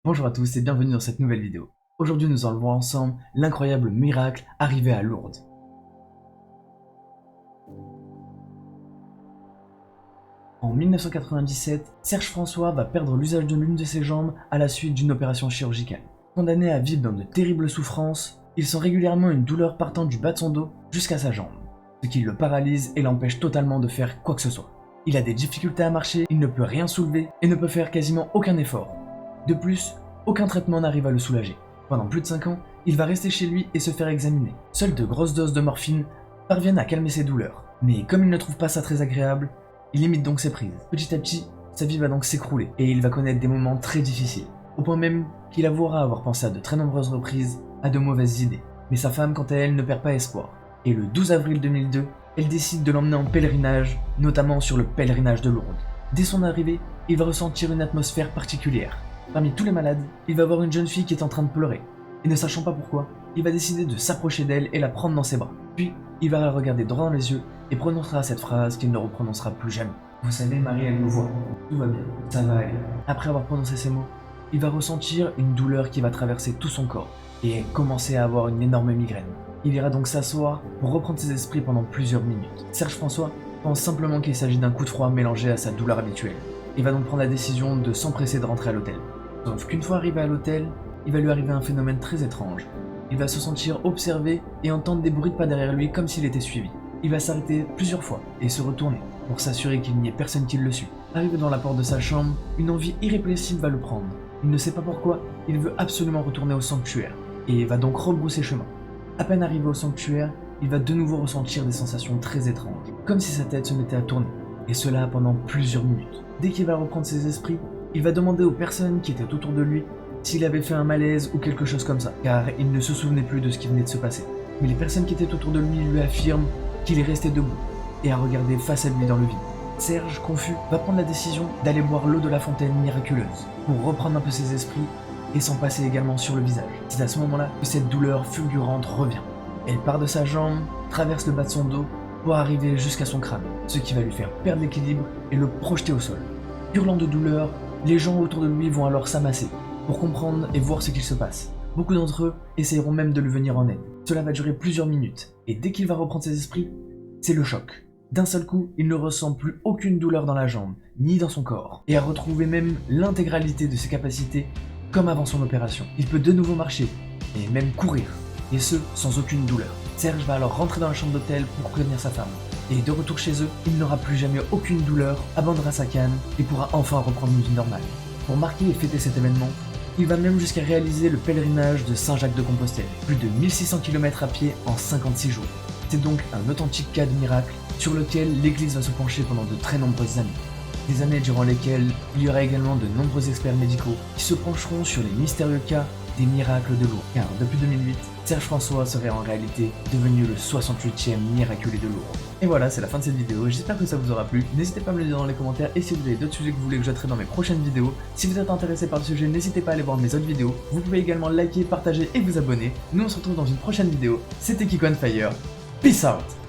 Bonjour à tous et bienvenue dans cette nouvelle vidéo. Aujourd'hui nous allons voir ensemble l'incroyable miracle arrivé à Lourdes. En 1997, Serge François va perdre l'usage de l'une de ses jambes à la suite d'une opération chirurgicale. Condamné à vivre dans de terribles souffrances, il sent régulièrement une douleur partant du bas de son dos jusqu'à sa jambe, ce qui le paralyse et l'empêche totalement de faire quoi que ce soit. Il a des difficultés à marcher, il ne peut rien soulever et ne peut faire quasiment aucun effort. De plus, aucun traitement n'arrive à le soulager. Pendant plus de 5 ans, il va rester chez lui et se faire examiner. Seules de grosses doses de morphine parviennent à calmer ses douleurs. Mais comme il ne trouve pas ça très agréable, il limite donc ses prises. Petit à petit, sa vie va donc s'écrouler et il va connaître des moments très difficiles. Au point même qu'il avouera avoir pensé à de très nombreuses reprises à de mauvaises idées. Mais sa femme, quant à elle, ne perd pas espoir. Et le 12 avril 2002, elle décide de l'emmener en pèlerinage, notamment sur le pèlerinage de Lourdes. Dès son arrivée, il va ressentir une atmosphère particulière. Parmi tous les malades, il va voir une jeune fille qui est en train de pleurer. Et ne sachant pas pourquoi, il va décider de s'approcher d'elle et la prendre dans ses bras. Puis, il va la regarder droit dans les yeux et prononcera cette phrase qu'il ne reprononcera plus jamais. Vous savez, Marie, elle nous voit. Tout va bien, ça va aller. Après avoir prononcé ces mots, il va ressentir une douleur qui va traverser tout son corps et commencer à avoir une énorme migraine. Il ira donc s'asseoir pour reprendre ses esprits pendant plusieurs minutes. Serge François pense simplement qu'il s'agit d'un coup de froid mélangé à sa douleur habituelle. Il va donc prendre la décision de s'empresser de rentrer à l'hôtel. Sauf qu'une fois arrivé à l'hôtel, il va lui arriver un phénomène très étrange. Il va se sentir observé et entendre des bruits de pas derrière lui comme s'il était suivi. Il va s'arrêter plusieurs fois et se retourner pour s'assurer qu'il n'y ait personne qui le suit. Arrivé dans la porte de sa chambre, une envie irrépressible va le prendre. Il ne sait pas pourquoi, il veut absolument retourner au sanctuaire et va donc rebrousser chemin. À peine arrivé au sanctuaire, il va de nouveau ressentir des sensations très étranges, comme si sa tête se mettait à tourner, et cela pendant plusieurs minutes. Dès qu'il va reprendre ses esprits, il va demander aux personnes qui étaient autour de lui s'il avait fait un malaise ou quelque chose comme ça, car il ne se souvenait plus de ce qui venait de se passer. Mais les personnes qui étaient autour de lui affirment qu'il est resté debout et à regarder face à lui dans le vide. Serge, confus, va prendre la décision d'aller boire l'eau de la fontaine miraculeuse pour reprendre un peu ses esprits et s'en passer également sur le visage. C'est à ce moment-là que cette douleur fulgurante revient. Elle part de sa jambe, traverse le bas de son dos pour arriver jusqu'à son crâne, ce qui va lui faire perdre l'équilibre et le projeter au sol. Hurlant de douleur, les gens autour de lui vont alors s'amasser pour comprendre et voir ce qu'il se passe. Beaucoup d'entre eux essayeront même de lui venir en aide. Cela va durer plusieurs minutes, et dès qu'il va reprendre ses esprits, c'est le choc. D'un seul coup, il ne ressent plus aucune douleur dans la jambe, ni dans son corps, et a retrouvé même l'intégralité de ses capacités comme avant son opération. Il peut de nouveau marcher, et même courir, et ce, sans aucune douleur. Serge va alors rentrer dans la chambre d'hôtel pour prévenir sa femme. Et de retour chez eux, il n'aura plus jamais aucune douleur, abandonnera sa canne et pourra enfin reprendre une vie normale. Pour marquer et fêter cet événement, il va même jusqu'à réaliser le pèlerinage de Saint-Jacques-de-Compostelle, plus de 1600 km à pied en 56 jours. C'est donc un authentique cas de miracle sur lequel l'Église va se pencher pendant de très nombreuses années. Des années durant lesquelles il y aura également de nombreux experts médicaux qui se pencheront sur les mystérieux cas des miracles de Lourdes. Car depuis 2008, Serge François serait en réalité devenu le 68e miraculé de Lourdes. Et voilà, c'est la fin de cette vidéo, j'espère que ça vous aura plu. N'hésitez pas à me le dire dans les commentaires et si vous avez d'autres sujets que vous voulez que je traite dans mes prochaines vidéos. Si vous êtes intéressé par le sujet, n'hésitez pas à aller voir mes autres vidéos. Vous pouvez également liker, partager et vous abonner. Nous on se retrouve dans une prochaine vidéo. C'était Kiko on Fire. Peace out!